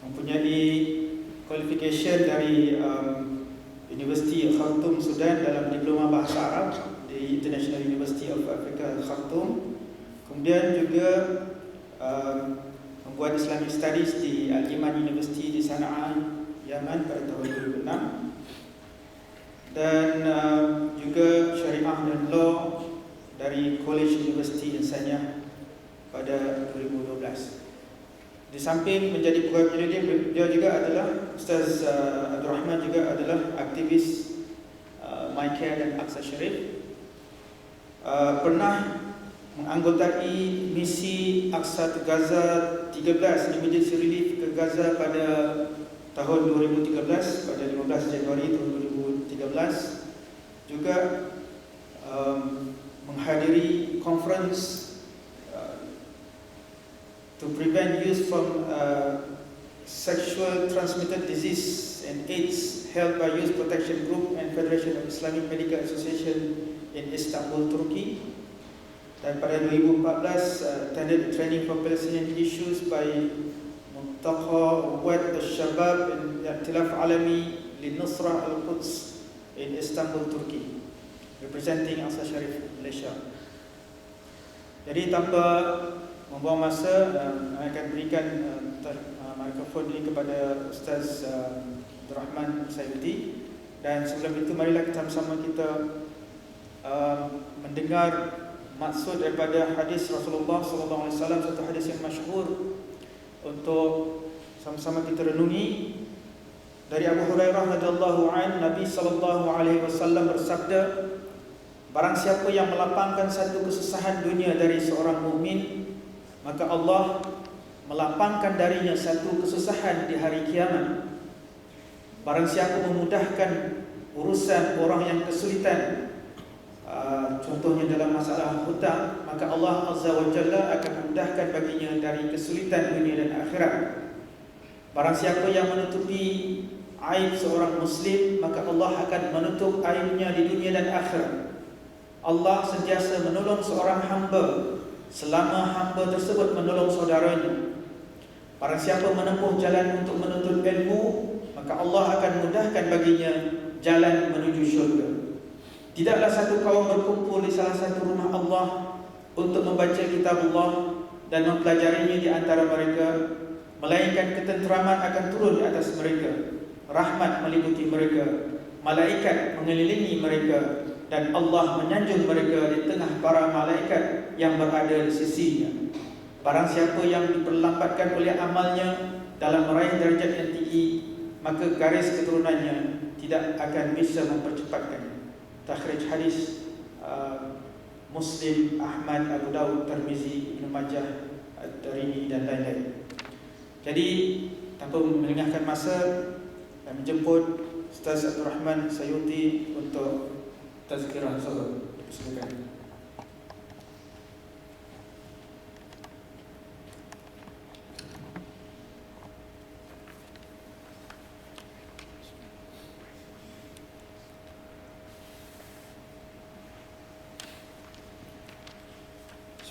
mempunyai qualification dari University Khartoum Sudan dalam diploma bahasa Arab di International University of Africa Khartoum. Kemudian juga membuat Islamic Studies di Al-Iman University di Sana'a, Yaman pada tahun 2006. Dan juga Syariah dan Law dari College University Insaniah pada 2012. Di samping menjadi pegawai penyelidik, dia juga adalah Ustaz Abdul Rahman juga adalah aktivis My Care dan Aqsa Sharif. Pernah menganggotai misi Aqsa to Gaza 13, Emergency Relief ke Gaza pada tahun 2013, pada 15 Januari tahun 2013. Juga menghadiri conference to prevent youth from sexual transmitted disease and AIDS held by Youth Protection Group and Federation of Islamic Medical Association in Istanbul, Turkey. Dan pada 2014 attended training for Palestinian issues by Muntaqa Wad al-Shabab in I'tilaf Alami Lin-Nusrah Al-Quds in Istanbul, Turkey, representing Aqsa Sharif, Malaysia. Jadi tanpa membuang masa, akan berikan mikrofon ini kepada Ustaz Abdul Rahman Sayuti. Dan sebelum itu, marilah kita sama-sama mendengar maksud daripada hadis Rasulullah SAW, satu hadis yang masyhur untuk sama-sama kita renungi. Dari Abu Hurairah radhiyallahu anhu, Nabi SAW bersabda, barang siapa yang melapangkan satu kesusahan dunia dari seorang mukmin, maka Allah melapangkan darinya satu kesusahan di hari kiamat. Barang siapa memudahkan urusan orang yang kesulitan, contohnya dalam masalah hutang, maka Allah Azza wa Jalla akan memudahkan baginya dari kesulitan dunia dan akhirat. Barang siapa yang menutupi aib seorang muslim, maka Allah akan menutup aibnya di dunia dan akhirat. Allah sentiasa menolong seorang hamba selama hamba tersebut menolong saudaranya. Barang siapa menempuh jalan untuk menuntut ilmu, maka Allah akan mudahkan baginya jalan menuju syurga. Tidaklah satu kaum berkumpul di salah satu rumah Allah untuk membaca kitab Allah dan mempelajarinya di antara mereka, melainkan ketenteraman akan turun di atas mereka, rahmat meliputi mereka, malaikat mengelilingi mereka, dan Allah menyanjung mereka di tengah para malaikat yang berada di sisinya. Barang siapa yang diperlambatkan oleh amalnya dalam meraih darjat yang tinggi, maka garis keturunannya tidak akan bisa mempercepatkannya. Takhrij hadis Muslim, Ahmad, Abu Dawud, Tirmizi, Ibnu Majah, Ad-Darimi dan lain-lain. Jadi tanpa melengahkan masa, kami menjemput Ustaz Abdul Rahman Sayuti untuk tazkirah sahabat. Silakan.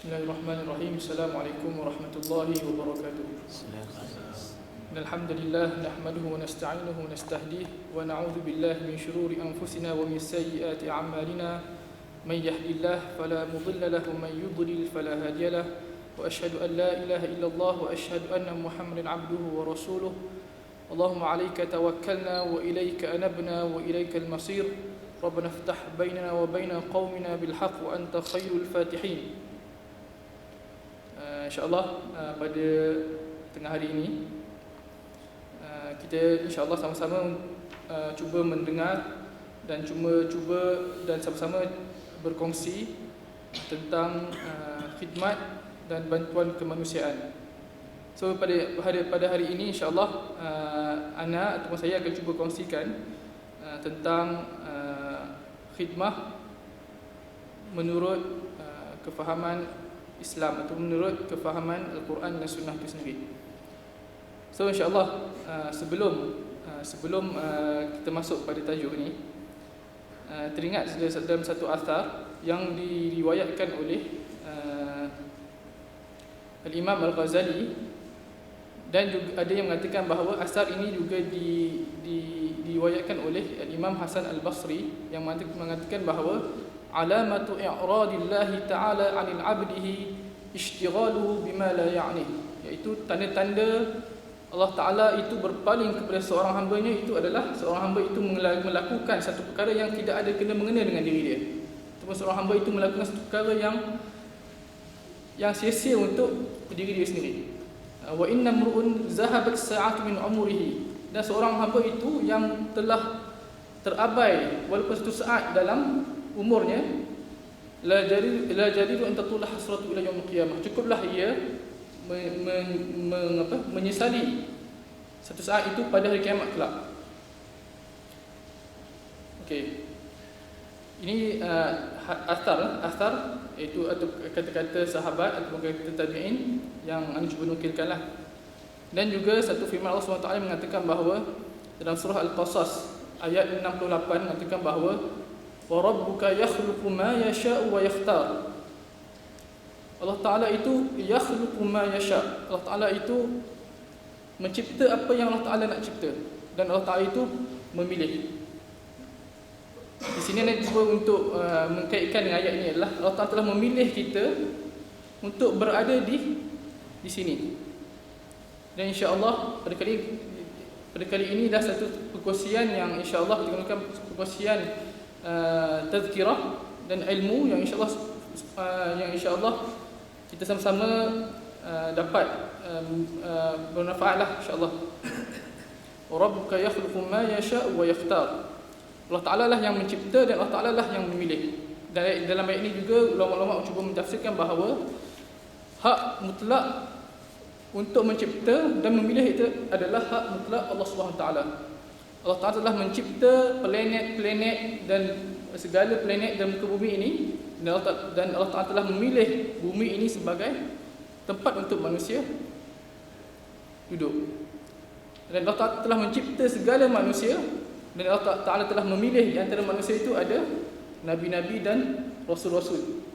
Bismillahirrahmanirrahim. Assalamualaikum warahmatullahi wabarakatuh. Alhamdulillah nahmaduhu wa nasta'inuhu wa nastahdihi wa na'udzu billahi min shururi anfusina wa min sayyiati a'malina. May yahdihillahu fala mudilla lahu wa may yudlil fala hadiya lahu. Wa asyhadu an la ilaha illallah wa asyhadu anna Muhammadan 'abduhu wa rasuluh. Allahumma 'alaika tawakkalna wa ilaika anabna wa ilaikal masir. Rabbana iftah bainana wa baina qaumina bil haqq wa anta khairul fatihin. InsyaAllah pada tengah hari ini kita insyaAllah sama-sama cuba mendengar dan cuba dan sama-sama berkongsi tentang khidmat dan bantuan kemanusiaan. So pada hari ini insyaAllah ana ataupun saya akan cuba kongsikan tentang khidmah menurut kefahaman Islam atau menurut kefahaman Al-Quran dan Sunnah itu sendiri. So insyaAllah sebelum kita masuk pada tajuk ni, teringat dalam satu athar yang diriwayatkan oleh Al-Imam Al-Ghazali Dan juga ada yang mengatakan bahawa asar ini juga diwayatkan oleh Imam Hasan Al-Basri yang mengatakan bahawa alamatu i'radillahi ta'ala 'anil 'abdihi ishtighaluhu bima la ya'ni, iaitu tanda-tanda Allah Ta'ala itu berpaling kepada seorang hambanya itu adalah seorang hamba itu melakukan satu perkara yang tidak ada kena-mengena dengan diri dia, ataupun seorang hamba itu melakukan satu perkara yang sia-sia untuk diri dia sendiri. Wa inna mru'un zahabat sa'atu min umrihi, dan seorang hamba itu yang telah terabai walaupun satu saat dalam umurnya, la jadidu an tatula hasratu ila yaumil qiyamah, cukuplah ia menyesali satu saat itu pada hari kiamat kelak. Okey. Ini asar iaitu atau kata-kata sahabat atau kata tabi'in yang anda cuba nukilkanlah. Dan juga satu firman Allah SWT mengatakan bahawa dalam surah Al-Qasas ayat 68 mengatakan bahawa wa rabbuka yakhluqu ma yasha'u wa yakhtar. Allah Ta'ala itu yakhluqu ma yasha'. Allah Ta'ala itu mencipta apa yang Allah Ta'ala nak cipta, dan Allah Ta'ala itu memilih. Di sini saya cuba untuk mengkaitkan dengan ayat ini adalah Allah Ta'ala telah memilih kita untuk berada di sini. Dan insya-Allah pada kali ini dah satu perkongsian yang insya-Allah kita gunakan perkongsian tazkirah dan ilmu yang insya-Allah kita sama-sama dapat bermanfaatlah insya-Allah. Rabbuka yakhluqu ma yasha'u wa yakhtar. Allah Ta'ala lah yang mencipta dan Allah Ta'ala lah yang memilih. Dan dalam ayat ini juga ulama-ulama cuba mentafsirkan bahawa hak mutlak untuk mencipta dan memilih itu adalah hak mutlak Allah Subhanahu Taala. Allah Ta'ala telah mencipta planet-planet dan segala planet dalam muka bumi ini, dan Allah Ta'ala telah memilih bumi ini sebagai tempat untuk manusia duduk. Dan Allah Ta'ala telah mencipta segala manusia, dan Allah Ta'ala telah memilih di antara manusia itu ada nabi-nabi dan rasul-rasul.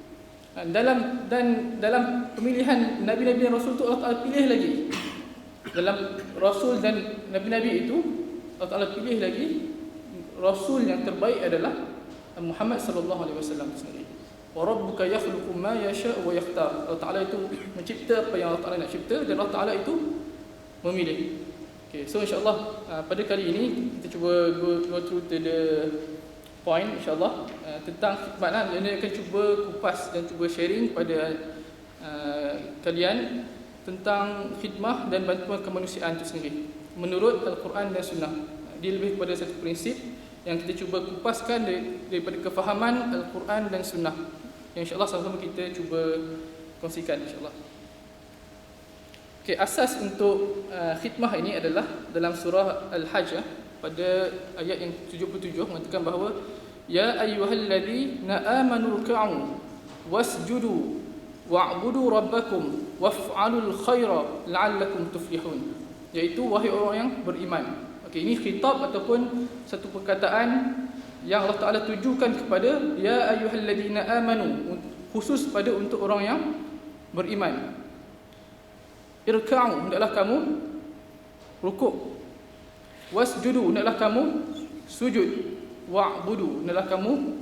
Dalam pemilihan nabi-nabi dan rasul itu Allah Ta'ala pilih lagi. Dalam rasul dan nabi-nabi itu Allah Ta'ala pilih lagi rasul yang terbaik adalah Muhammad sallallahu alaihi wasallam sendiri. Wa rabbuka yakhluqu ma yasha'u wa yakhtar. Allah Ta'ala itu mencipta apa yang Allah Ta'ala nak cipta, dan Allah Ta'ala itu memilih. Okay, so insyaAllah pada kali ini kita cuba go through to the point insyaAllah tentang khidmat. Ini akan cuba kupas dan cuba sharing pada kalian tentang khidmah dan bantuan kemanusiaan itu sendiri menurut Al-Quran dan Sunnah. Dia lebih kepada satu prinsip yang kita cuba kupaskan daripada kefahaman Al-Quran dan Sunnah, yang insyaAllah sama-sama kita cuba kongsikan insyaAllah. Okay, asas untuk khidmah ini adalah dalam surah Al-Hajj pada ayat yang 77 mengatakan bahawa ya ayyuhalladzina amanu ruk'u wasjudu wa'budu rabbakum waf'alul khaira la'allakum tuflihun, iaitu wahai orang yang beriman. Okey, ini khitab ataupun satu perkataan yang Allah Ta'ala tujukan kepada ya ayyuhalladzina amanu, khusus pada untuk orang yang beriman. Irka'u, hendaklah kamu rukuk. Wasjudu, hendaklah kamu sujud. Wa'budu, hendaklah kamu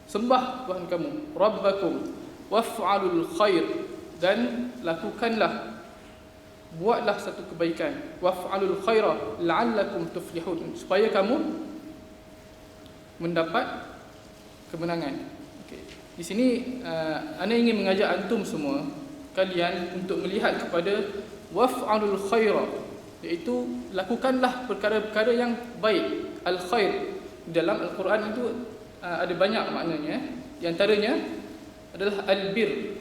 sembah Tuhan kamu. Rabbakum waf'alul khair, dan lakukanlah, buatlah satu kebaikan. Waf'alul khaira la'allakum tuflihun, supaya kamu mendapat kemenangan. Okay. Di sini ana ingin mengajak antum semua kalian untuk melihat kepada waf'alul khaira, iaitu lakukanlah perkara-perkara yang baik. Al-khair dalam Al-Quran itu ada banyak maknanya. Di antaranya adalah al-bir.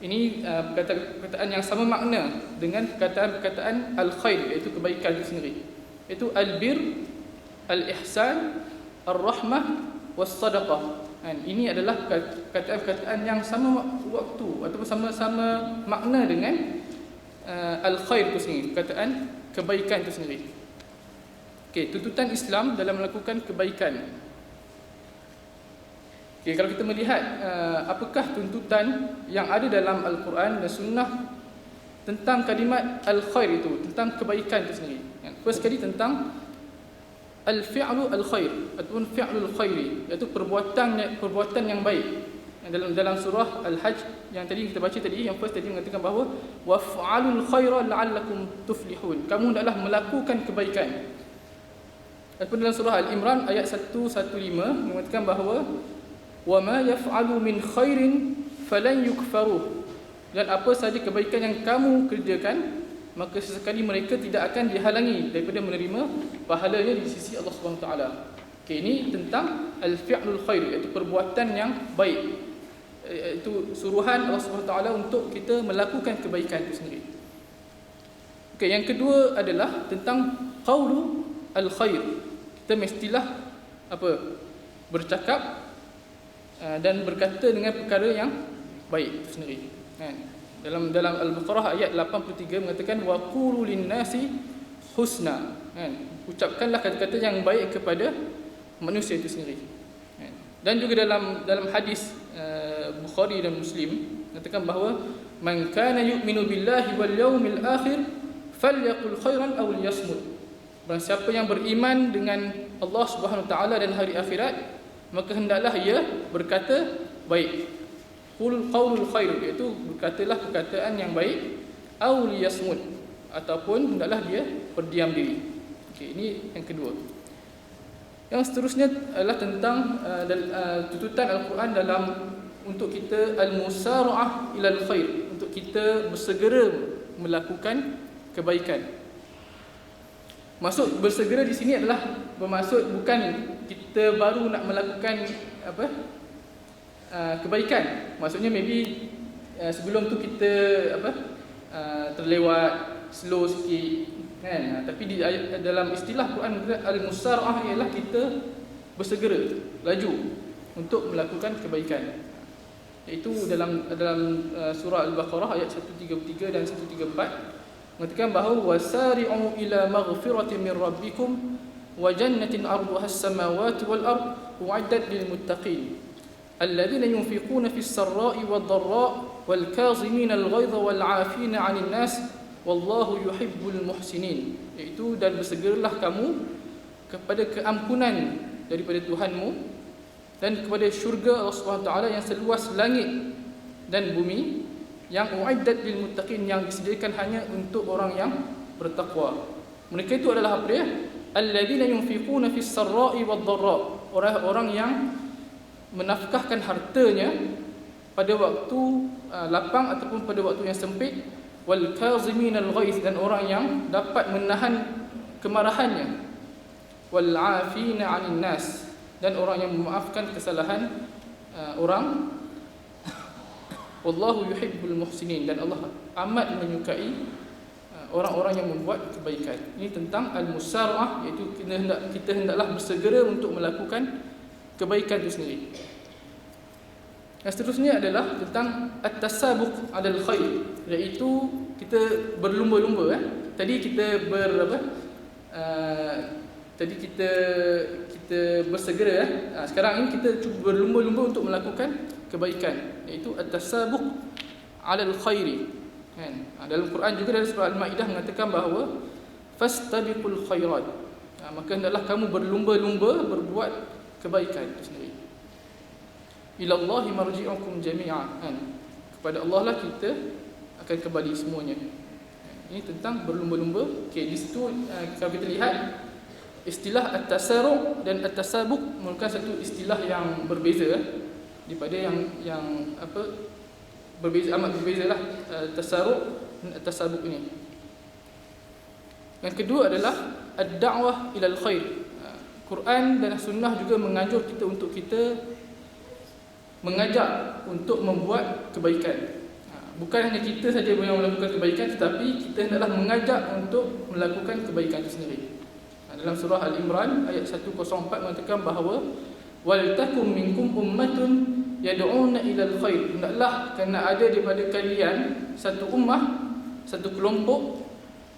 Ini perkataan yang sama makna dengan perkataan al-khair, iaitu kebaikan itu sendiri. Itu al-bir, al-ihsan, ar-rahmah, was-sadaqah. Ini adalah perkataan-perkataan yang sama waktu ataupun sama-sama makna dengan al-khair itu sendiri, perkataan kebaikan itu sendiri. Okey, tuntutan Islam dalam melakukan kebaikan. Okey, kalau kita melihat apakah tuntutan yang ada dalam Al-Quran dan Sunnah tentang kalimat al-khair itu, tentang kebaikan itu sendiri. First sekali tentang al-fi'lu al-khair ataupun fi'lul khairi, iaitu perbuatan yang baik. Dalam surah Al-Hajj yang tadi kita baca tadi, yang first tadi mengatakan bahawa waf'alul khaira la'allakum tuflihun, kamu hendaklah melakukan kebaikan. Ataupun dalam surah Al-Imran ayat 115 mengatakan bahawa wa ma yaf'alu min khairin falan yukfaruh, dan apa sahaja kebaikan yang kamu kerjakan maka sesekali mereka tidak akan dihalangi daripada menerima pahalanya di sisi Allah Subhanahu Wa Taala. Okay, ini tentang al-fi'lul khair, iaitu perbuatan yang baik, iaitu suruhan Allah Subhanahu Wa Taala untuk kita melakukan kebaikan itu sendiri. Okay, yang kedua adalah tentang qaulu al-khair. Kita mestilah bercakap dan berkata dengan perkara yang baik itu sendiri. Dalam Al-Baqarah ayat 83 mengatakan wa qulu lin-nasi husna. Ucapkanlah kata-kata yang baik kepada manusia itu sendiri. Dan juga dalam hadis Bukhari dan Muslim mengatakan bahawa man kana yu'minu billahi wal yawmil akhir falyaqul khairan aw liyasmut. Barang siapa yang beriman dengan Allah Subhanahu Wa Taala dan hari akhirat, maka hendaklah ia berkata baik. Qul qaulul khair, iaitu berkatalah perkataan yang baik, aw liyasmut, ataupun hendaklah dia berdiam diri. Okey, ini yang kedua. Yang seterusnya adalah tentang tuntutan Al-Quran dalam untuk kita al-musara'ah ilal khair, untuk kita bersegera melakukan kebaikan. Maksud bersegera di sini adalah bermaksud bukan kita baru nak melakukan kebaikan. Maksudnya maybe sebelum tu kita terlewat, slow sikit kan. Tapi dalam istilah Quran al-musara'ah ialah kita bersegera, laju untuk melakukan kebaikan. Iaitu dalam surah Al-Baqarah ayat 133 dan 134 mengatakan bahawa wasari'u ila maghfiratin min rabbikum wa jannatin 'arduha as-samawati wal ard u'iddat lil muttaqin الذين ينفقون في السراء والضراء والكاظمين الغيظ والعافين عن الناس والله يحب المحسنين. Iaitu dan bersegeralah kamu kepada keampunan daripada Tuhanmu dan kepada syurga Allah Subhanahu Wa Taala yang seluas langit dan bumi, yang uiddat lil muttaqin, yang disediakan hanya untuk orang yang bertakwa. Mereka itu adalah apa dia? Alladzina yunfiquna fis sarra'i wad dharra, orang-orang yang menafkahkan hartanya pada waktu lapang ataupun pada waktu yang sempit, wal kaziminal ghaiz, dan orang yang dapat menahan kemarahannya, wal afina 'anil nas, dan orang yang memaafkan kesalahan orang. Wallahu yuhibbul muhsinin, dan Allah amat menyukai orang-orang yang membuat kebaikan. Ini tentang al-musara'ah, iaitu kita hendaklah bersegera untuk melakukan kebaikan itu sendiri. Yang seterusnya adalah tentang at-tasabuq 'alal khair, iaitu kita berlumba-lumba. Tadi kita tadi kita bersegera. Sekarang ini kita cuba berlumba-lumba untuk melakukan kebaikan, iaitu at-tasabuq 'alal khairi. Dalam Quran juga dalam surah Al-Maidah mengatakan bahawa fastabiqul khairat, maka hendaklah kamu berlumba-lumba berbuat kebaikan itu sendiri. Ilallahi marji'ukum jami'a, kepada Allah lah kita akan kembali semuanya. Ini tentang berlumba-lumba. Okey, di situ kalau kita lihat istilah at-tasaruq dan at-tasabuq merupakan satu istilah yang berbeza daripada yang berbeza, amat berbezalah tasaruq dan at-tasabuq ini. Yang kedua adalah ad-da'wah ilal khair. Quran dan sunnah juga menganjur kita untuk kita mengajak untuk membuat kebaikan. Bukan hanya kita saja yang melakukan kebaikan, tetapi kita hendaklah mengajak untuk melakukan kebaikan itu sendiri. Dalam surah Al-Imran ayat 104 mengatakan bahawa wal takum minkum ummatun yad'una ilal khair, hendaklah kerana ada daripada kalian satu ummah, satu kelompok,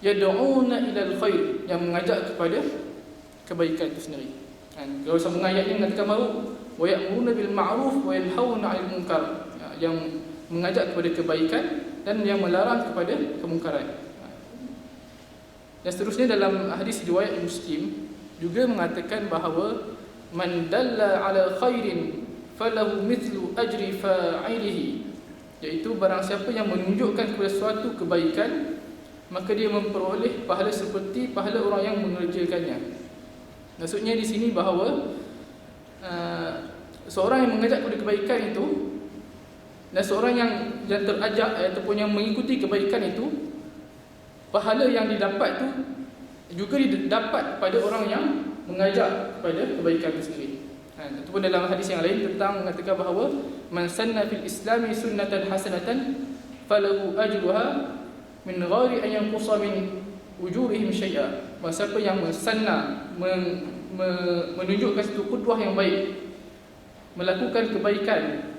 yad'una ilal khair, yang mengajak kepada kebaikan itu sendiri. Kalau sambung ayat ini mengatakan bahawa wa ya'muruna bil ma'ruf wa yanhauna 'anil munkar, yang mengajak kepada kebaikan dan yang melarang kepada kemungkaran. Dan seterusnya dalam hadis riwayat Muslim juga mengatakan bahawa man dalla ala khairin falahu mithlu ajri fa'ilihi, iaitu barang siapa yang menunjukkan kepada suatu kebaikan maka dia memperoleh pahala seperti pahala orang yang mengerjakannya. Maksudnya di sini bahawa seorang yang mengajak kepada kebaikan itu dan seorang yang terajak ataupun yang mengikuti kebaikan itu, pahala yang didapat itu juga didapat pada orang yang mengajak kepada kebaikan itu sendiri. Ataupun dalam hadis yang lain tentang mengatakan bahawa man sanna fil islami sunnatan hasanatan falahu ajruha min ghairi an yanqusa min ujurihim syai'a. Siapa yang mensanna, menunjukkan satu qudwah yang baik, melakukan kebaikan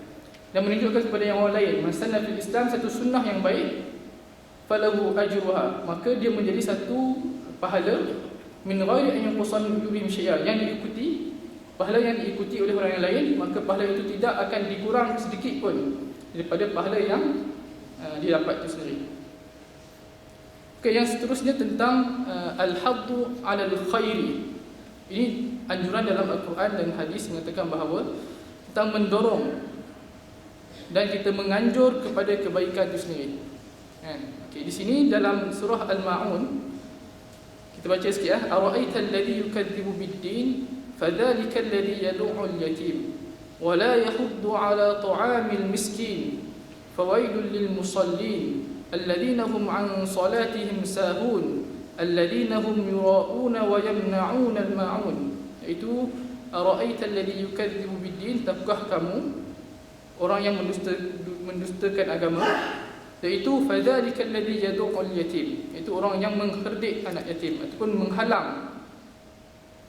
dan menunjukkan kepada yang orang lain, mensanna fil Islam satu sunnah yang baik, falahu ajruha, maka dia menjadi satu pahala min ghairi an yanqusa min ujurihim syai'a, yang diikuti, pahala yang diikuti oleh orang yang lain, maka pahala itu tidak akan dikurang sedikit pun daripada pahala yang didapat itu sendiri. Okay, yang seterusnya tentang al-haddu 'ala al-khairi. Ini anjuran dalam Al-Quran dan hadis mengatakan bahawa tentang mendorong dan kita menganjur kepada kebaikan itu sendiri. Okay, di sini dalam surah Al-Ma'un kita baca sikit ya. Ara'aita alladhi yukadzibu bid-din fadhalika alladhi yad'u al-yatim wa la yahuddu 'ala ta'amil miskin fawailul lil musallin الذين هم عن صلاتهم ساهون الذين هم يراءون ويمنعون الماعون. Itu ara'aita alladhi yukadzibu bid-din, tahukah kamu orang yang mendustakan agama, iaitu fadzalika alladhi yad'u al-yatim, itu orang yang mengherdik anak yatim ataupun menghalang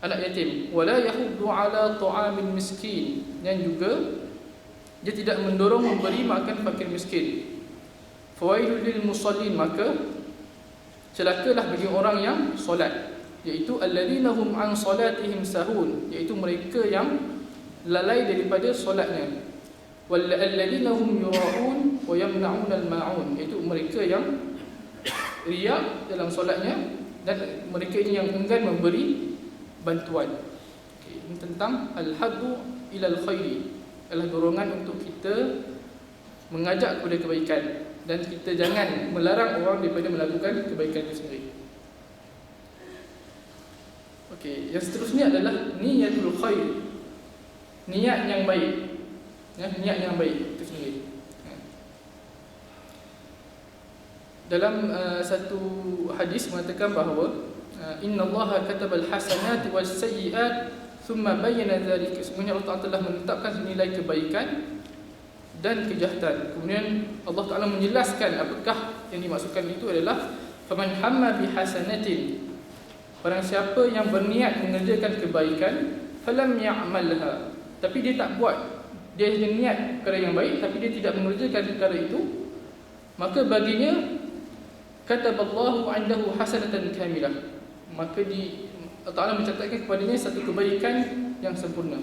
anak yatim, wala yahuddu ala ta'amil miskin, dan juga dia tidak mendorong memberi makan fakir miskin. Fawailul lil musallin, maka celakalah bagi orang yang solat, iaitu alladzina hum an salatihim sahun, iaitu mereka yang lalai daripada solatnya. Wal alladzina hum yura'un wa yamna'un al ma'un, iaitu mereka yang riak dalam solatnya dan mereka ini yang enggan memberi bantuan. Okay, ini tentang al-haddu ila al-khairi, adalah dorongan untuk kita mengajak kepada kebaikan dan kita jangan melarang orang daripada melakukan kebaikan itu sendiri. Okey, yang seterusnya adalah niyatul khair. Niat yang baik. Ya, niat yang baik itu sendiri. Dalam satu hadis mengatakan bahawa innallaha katabal hasanati was sayyi'at thumma bayyana dzalika. Sebenarnya Allah Taala telah menetapkan nilai kebaikan dan kejahatan. Kemudian Allah Ta'ala menjelaskan apakah yang dimaksudkan itu adalah faman hamma bihasanatin, barang siapa yang berniat mengerjakan kebaikan, falam ya'malha, tapi dia tak buat, dia hanya niat perkara yang baik tapi dia tidak mengerjakan perkara itu, maka baginya kataballahu 'indahu hasanatan kamilah, maka Allah Ta'ala mencatatkan kepadanya satu kebaikan yang sempurna.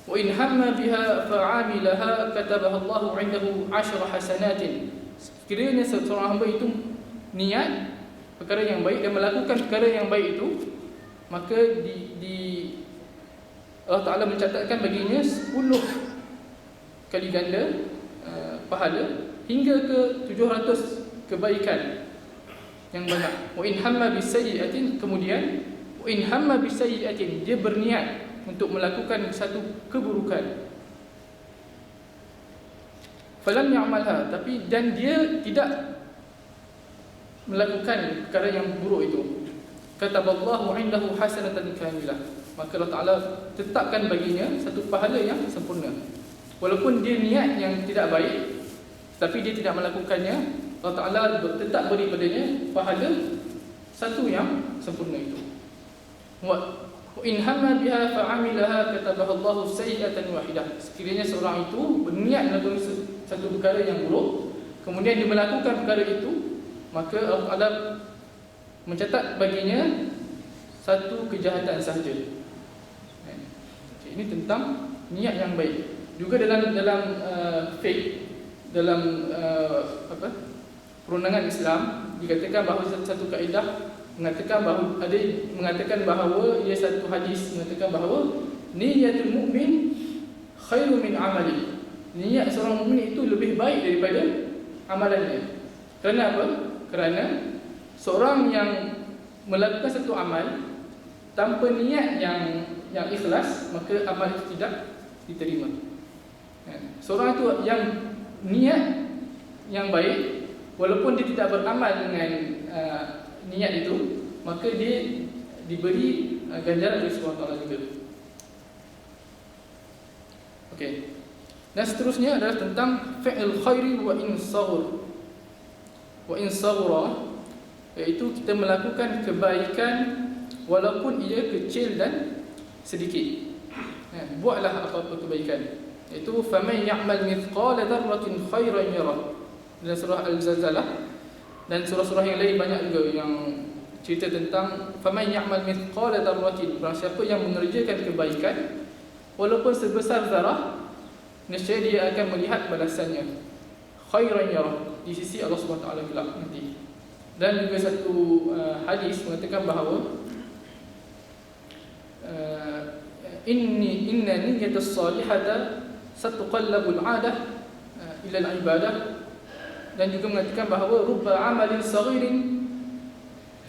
Wa in hamma biha fa'amilaha katabaha Allahu 'indahu 10 hasanatin. Sekiranya seorang hamba itu niat perkara yang baik dan melakukan perkara yang baik itu, maka Allah Ta'ala mencatatkan baginya 10 kali ganda pahala hingga ke 700 kebaikan yang banyak. Wa in hamma bisayyi'atin, kemudian wa in hamma bisayyi'atin, dia berniat untuk melakukan satu keburukan, falam ya'malha, tapi dan dia tidak melakukan perkara yang buruk itu, kataballahu 'indahu hasanatan kamilah, maka Allah Ta'ala tetapkan baginya satu pahala yang sempurna. Walaupun dia niat yang tidak baik tapi dia tidak melakukannya, Allah Ta'ala tetap beri padanya pahala satu yang sempurna itu. Wa in hamma biha fa'amilaha katabaha Allahu sayyi'atan wahidah. Sekiranya seorang itu berniat melakukan satu perkara yang buruk, kemudian dia melakukan perkara itu, maka Allah Ta'ala mencatat baginya satu kejahatan sahaja. Ini tentang niat yang baik. Juga dalam fiqh, dalam perundangan Islam dikatakan bahawa satu kaedah mengatakan bahawa ia satu hadis mengatakan bahawa niyatul mukmin khairu min amali. Niat seorang mukmin itu lebih baik daripada amalannya. Kerana apa? Kerana seorang yang melakukan satu amal tanpa niat yang ikhlas, maka amal itu tidak diterima. Seorang itu yang niat yang baik, walaupun dia tidak beramal dengan niat itu, maka dia diberi ganjaran oleh Allah SWT juga. Okey. Dan seterusnya adalah tentang fi'il khairi wa in saghur. Wa in saghura, iaitu kita melakukan kebaikan walaupun ia kecil dan sedikit. Buatlah apa-apa kebaikan. Iaitu faman ya'mal mithqala dzarratin khairan yarah. Dalam surah Al-Zalzalah dan surah-surah yang lain banyak juga yang cerita tentang faman ya'mal mithqala dzarratin. Barang siapa yang mengerjakan kebaikan walaupun sebesar zarah, nescaya dia akan melihat balasannya khairan yarah di sisi Allah SWT kelak nanti. Dan juga satu hadis mengatakan bahawa inna niyyatus salihata satqallabul 'adah ila al-ibadah. Dan juga mengatakan bahawa rubba amalin saghirin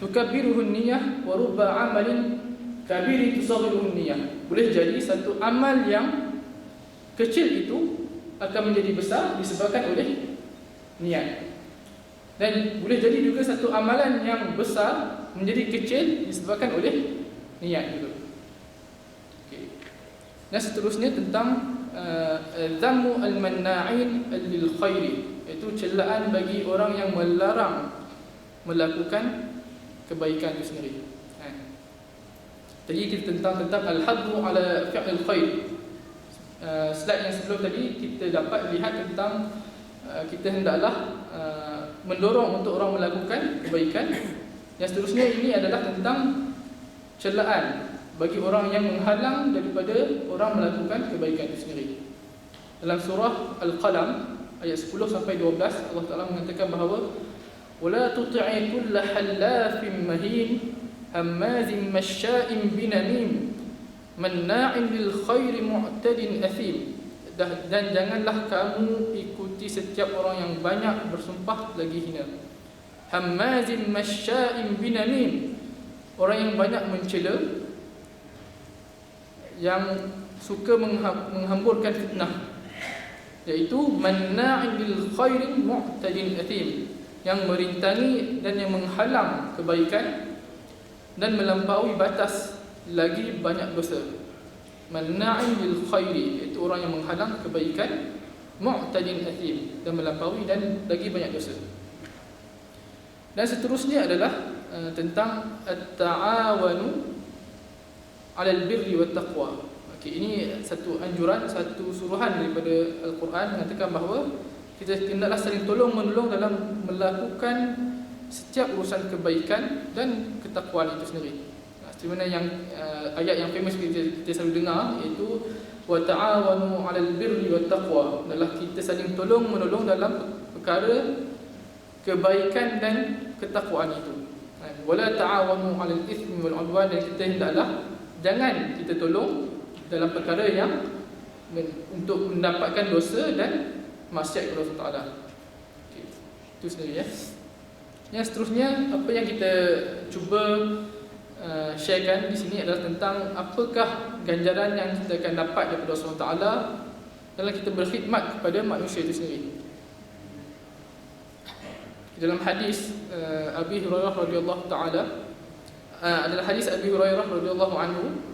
tukabbiruhu niyyah wa rubba amalin kabirin tusaghiruhu niyyah. Boleh jadi satu amal yang kecil itu akan menjadi besar disebabkan oleh niat. Dan boleh jadi juga satu amalan yang besar menjadi kecil disebabkan oleh niat juga. Okey. Dan seterusnya tentang dhammu al-manna'in lil khairi, iaitu celaan bagi orang yang melarang melakukan kebaikan itu sendiri. Tadi kita tentang al-haddu ala fi'l khair. Slide yang sebelum tadi kita dapat lihat tentang kita hendaklah mendorong untuk orang melakukan kebaikan. Yang seterusnya ini adalah tentang celaan bagi orang yang menghalang daripada orang melakukan kebaikan itu sendiri. Dalam surah Al-Qalam ayat 10 sampai 12 Allah Taala mengatakan bahawa wala tuti'i kulla halafin mahin hammazin masya'in binamim manna'in lil khairi mu'tadin athim. Dan janganlah kamu ikuti setiap orang yang banyak bersumpah lagi hina. Hammazin masya'in binamim, orang yang banyak mencela, yang suka menghamburkan fitnah, iaitu manna'in lil khairi mu'tadin athim, yang merintangi dan yang menghalang kebaikan dan melampaui batas lagi banyak dosa. Manna'in lil khairi, iaitu orang yang menghalang kebaikan, mu'tadin athim, dan melampaui dan lagi banyak dosa. Dan seterusnya adalah tentang at-ta'awanu 'alal birri wat taqwa. Okey, ini satu anjuran, satu suruhan daripada Al-Quran mengatakan bahawa kita hendaklah saling tolong-menolong dalam melakukan setiap urusan kebaikan dan ketakwaan itu sendiri. Sebenarnya yang ayat yang famous kita selalu dengar, iaitu wa ta'awanu 'alal birri wat taqwa, adalah kita saling tolong-menolong dalam perkara kebaikan dan ketakwaan itu. Wala ta'awanu 'alal itsmi wal 'udwan, dan kita hendaklah jangan kita tolong dalam perkara yang untuk mendapatkan dosa dan maksiat kepada Allah Taala. Okey, itu sendiri ya. Yang seterusnya apa yang kita cuba sharekan di sini adalah tentang apakah ganjaran yang kita akan dapat daripada Allah Taala dalam kita berkhidmat kepada manusia itu sendiri. Dalam hadis Abi Hurairah radhiyallahu taala adalah hadis Abi Hurairah radhiyallahu anhu,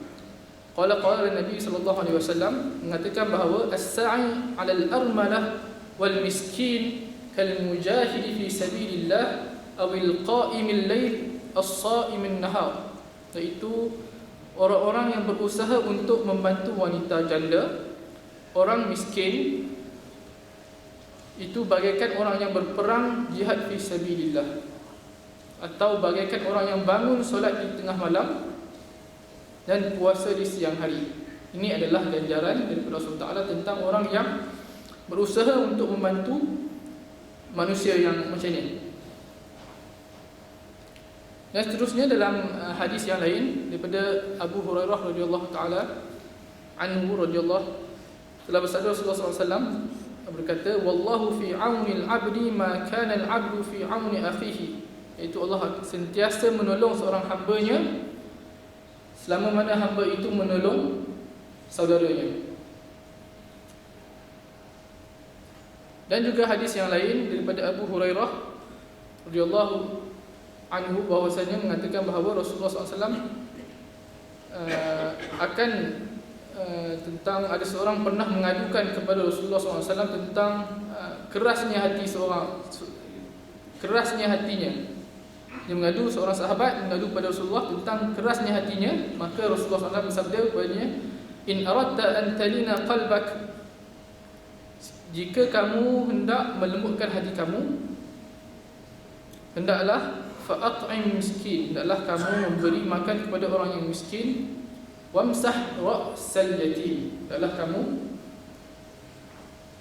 qala Nabi sallallahu alaihi wasallam mengatakan bahawa as-sa'i 'alal armalah wal miskin kal mujahidi fi sabilillah aw al-qa'imil lail as-sa'imin nahar, iaitu orang-orang yang berusaha untuk membantu wanita janda, orang miskin itu bagaikan orang yang berperang jihad fi sabilillah, atau bagaikan orang yang bangun solat di tengah malam dan puasa di siang hari. Ini adalah ganjaran daripada Allah Taala tentang orang yang berusaha untuk membantu manusia yang macam ni. Dan seterusnya dalam hadis yang lain daripada Abu Hurairah radhiyallahu taala anhu radhiyallahu telah bersabda Rasulullah SAW berkata, wallahu fi auni al-'abdi ma kana al-'abdu fi auni akhihi, iaitu Allah sentiasa menolong seorang hamba-Nya selama mana hamba itu menolong saudaranya. Dan juga hadis yang lain daripada Abu Hurairah radhiyallahu anhu bahwasanya mengatakan bahawa Rasulullah SAW akan tentang ada seorang pernah mengadukan kepada Rasulullah SAW tentang kerasnya hatinya. Dia mengadu, seorang sahabat mengadu pada Rasulullah tentang kerasnya hatinya. Maka Rasulullah SAW bersabda kepadanya, in aradta an talina qalbak, jika kamu hendak melembutkan hati kamu, hendaklah fa'at'im miskin, hendaklah kamu memberi makan kepada orang yang miskin, wamsah ra'sal yatim, hendaklah kamu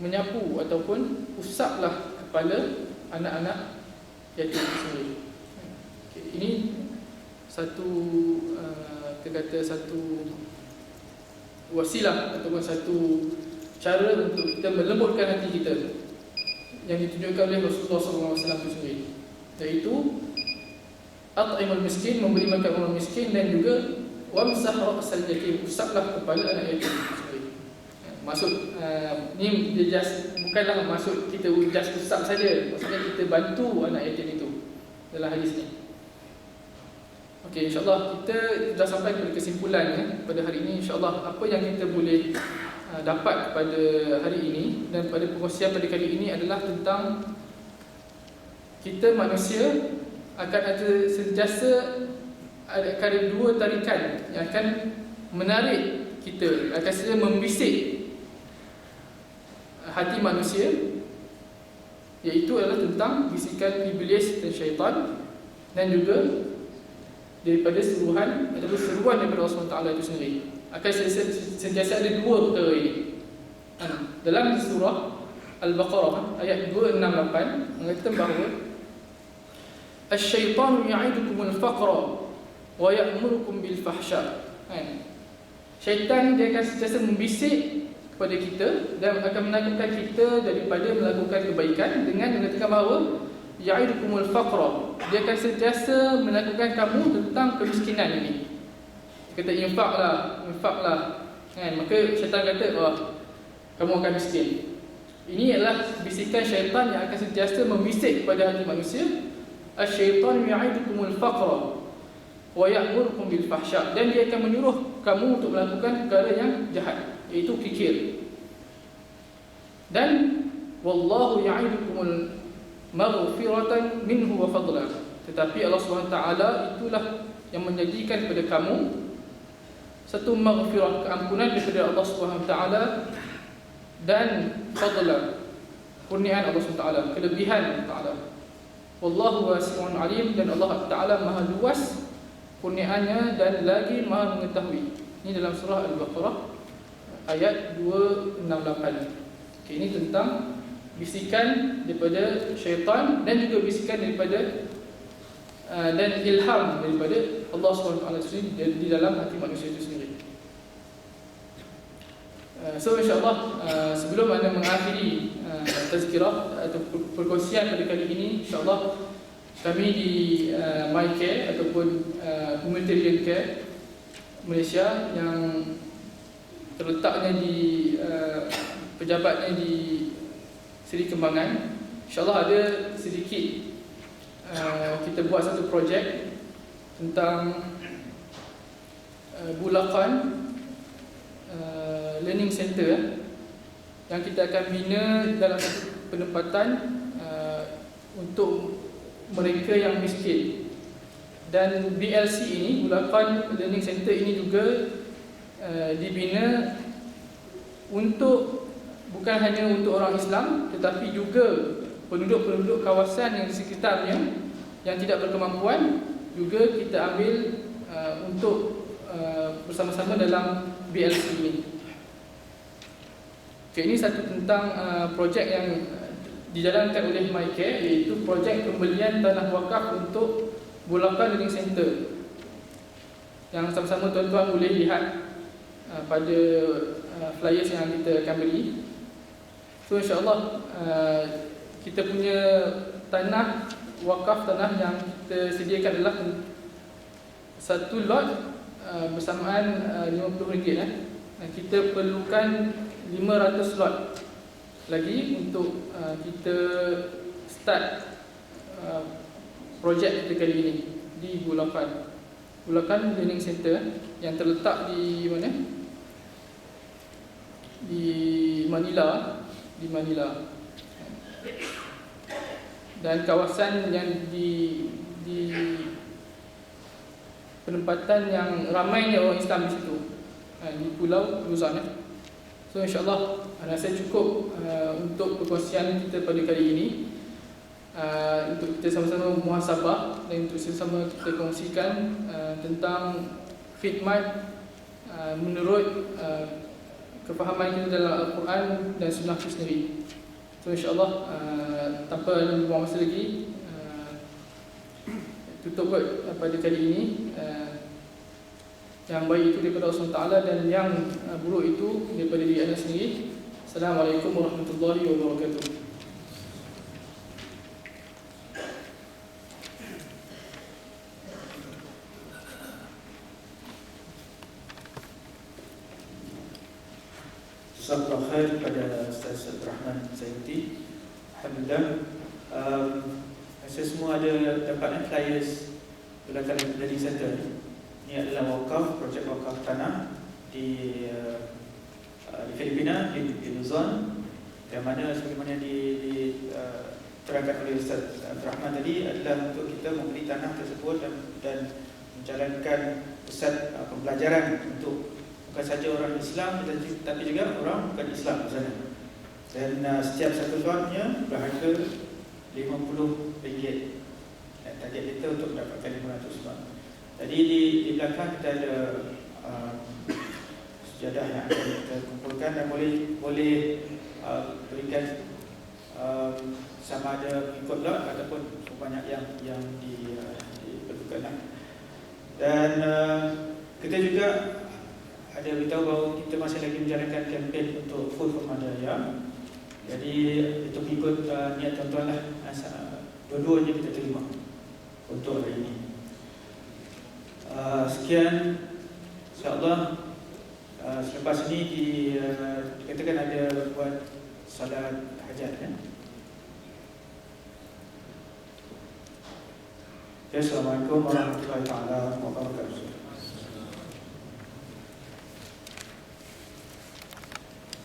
menyapu ataupun usaplah kepala anak-anak yatim sendiri. Ini satu satu wasilah ataupun satu cara untuk kita melembutkan hati kita yang ditunjukkan oleh Rasulullah SAW itu sendiri, iaitu at'imul miskin, memberi makan orang miskin, dan juga wamsah ra'sal yatim, usaplah kepala anak yatim sendiri. Maksud ni dia just bukanlah maksud kita just usap saja, maksudnya kita bantu anak yatim itu dalam hadis ni. Okey, insya-Allah kita dah sampai kepada kesimpulan pada hari ini. Insya-Allah apa yang kita boleh dapat pada hari ini dan pada perkongsian pada kali ini adalah tentang kita manusia akan ada sentiasa ada dua tarikan yang akan menarik kita, akan sentiasa membisik hati manusia, iaitu adalah tentang bisikan iblis dan syaitan, dan juga daripada seruan daripada Allah SWT itu sendiri. Akan sentiasa ada dua perkara ini. Dalam surah Al-Baqarah ayat 268 mengatakan bahawa asy-syaitanu ya'idukumul faqra wa ya'murukum bil fahsya. Syaitan dia akan sentiasa membisik kepada kita dan akan menakutkan kita daripada melakukan kebaikan dengan mengatakan bahawa ya'idukumul faqra, dia akan sentiasa menakutkan kamu tentang kemiskinan ini. Dia kata infaklah, maka syaitan kata kamu akan miskin. Ini adalah bisikan syaitan yang akan sentiasa membisik kepada hati manusia. Asy-syaitanu ya'idukumul faqra wa ya'murukum bil fahsya, dan dia akan menyuruh kamu untuk melakukan perkara yang jahat, iaitu kikir. Dan wallahu ya'idukumul maghfiratan minhu wa fadlan, tetapi Allah SWT itulah yang menjanjikan kepada kamu satu maghfirah, keampunan daripada Allah SWT, dan fadlan, kurniaan Allah SWT, kelebihan Allah Ta'ala. Wallahu wasi'un alim, dan Allah Ta'ala maha luas kurniaannya dan lagi maha mengetahui. Ini dalam surah Al-Baqarah ayat 268. Okay, ini tentang bisikan daripada syaitan dan juga bisikan daripada dan ilham daripada Allah SWT di dalam hati manusia itu sendiri. So insyaAllah sebelum anda mengakhiri tazkirah atau perkongsian pada kali ini, insyaAllah kami di MyCare ataupun Humanitarian Care Malaysia yang terletaknya di pejabatnya di Seri Kembangan, insyaAllah ada sedikit kita buat satu projek tentang Bulakan Learning Center yang kita akan bina dalam satu penempatan untuk mereka yang miskin. Dan BLC ini, Bulakan Learning Center ini juga dibina untuk bukan hanya untuk orang Islam, tetapi juga penduduk-penduduk kawasan yang di sekitarnya yang tidak berkemampuan juga kita ambil untuk bersama-sama dalam BLC ini. Okay, ini satu tentang projek yang dijalankan oleh MyCare, iaitu projek pembelian tanah wakaf untuk Bulakan Learning Center, yang sama-sama tuan-tuan boleh lihat pada flyers yang kita akan beri. So insyaAllah kita punya tanah wakaf, tanah yang kita sediakan adalah satu lot bersamaan RM50. Kita perlukan 500 lot lagi untuk kita start projek kita kali ini di Bulakan Learning Center yang terletak di mana? Di Manila. Dan kawasan yang di penempatan yang ramainya orang Islam di situ, di Pulau Luzon. So insyaAllah rasa cukup untuk perkongsian kita pada kali ini, untuk kita sama-sama muhasabah dan untuk sama-sama kita kongsikan tentang khidmat menurut kefahaman kita dalam Al-Quran dan Sunnah itu sendiri. So insyaAllah tanpa buang masa lagi, tutup pada kali ini. Yang baik itu daripada Allah Taala dan yang buruk itu daripada diri anda sendiri. Assalamualaikum warahmatullahi wabarakatuh. Jazakallahu khair kepada Ustaz Abdul Rahman Zaidi. Alhamdulillah, saya semua ada dapatkan flyers Bulakan Learning Center. Ini adalah wakaf, projek wakaf tanah di Filipina, di Luzon, yang mana sebagaimana diterangkan oleh Ustaz Abdul Rahman tadi, adalah untuk kita membeli tanah tersebut dan menjalankan pusat pembelajaran untuk bukan saja orang Islam tapi juga orang bukan Islam di sana. Dan setiap satu lotnya berharga RM50. Target kita untuk mendapatkan 500 lot. Jadi di belakang kita ada sejadah yang akan kita kumpulkan dan boleh berikan sama ada ikut lot ataupun banyak yang diperlukan. Dan kita juga ada beritahu bahawa kita masih lagi menjalankan kempen untuk full Formadaya. Jadi itu ikut niat tuan-tuan lah. Dua-duanya kita terima untuk hari ini. Sekian, insyaAllah. Selepas ini dikatakan ada buat salat hajat kan? Assalamualaikum warahmatullahi wabarakatuh.